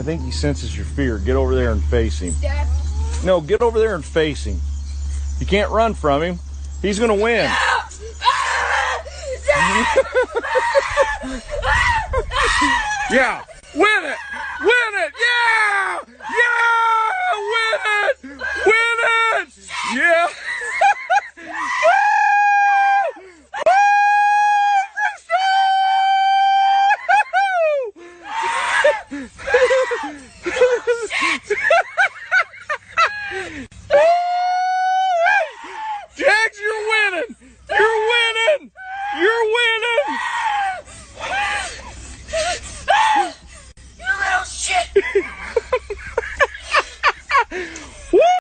think he senses your fear. Get over there and face him. No, get over there and face him. You can't run from him. He's going to win. Yeah, win it! Win it! Yeah! Yeah! Win it! Win it! Yeah!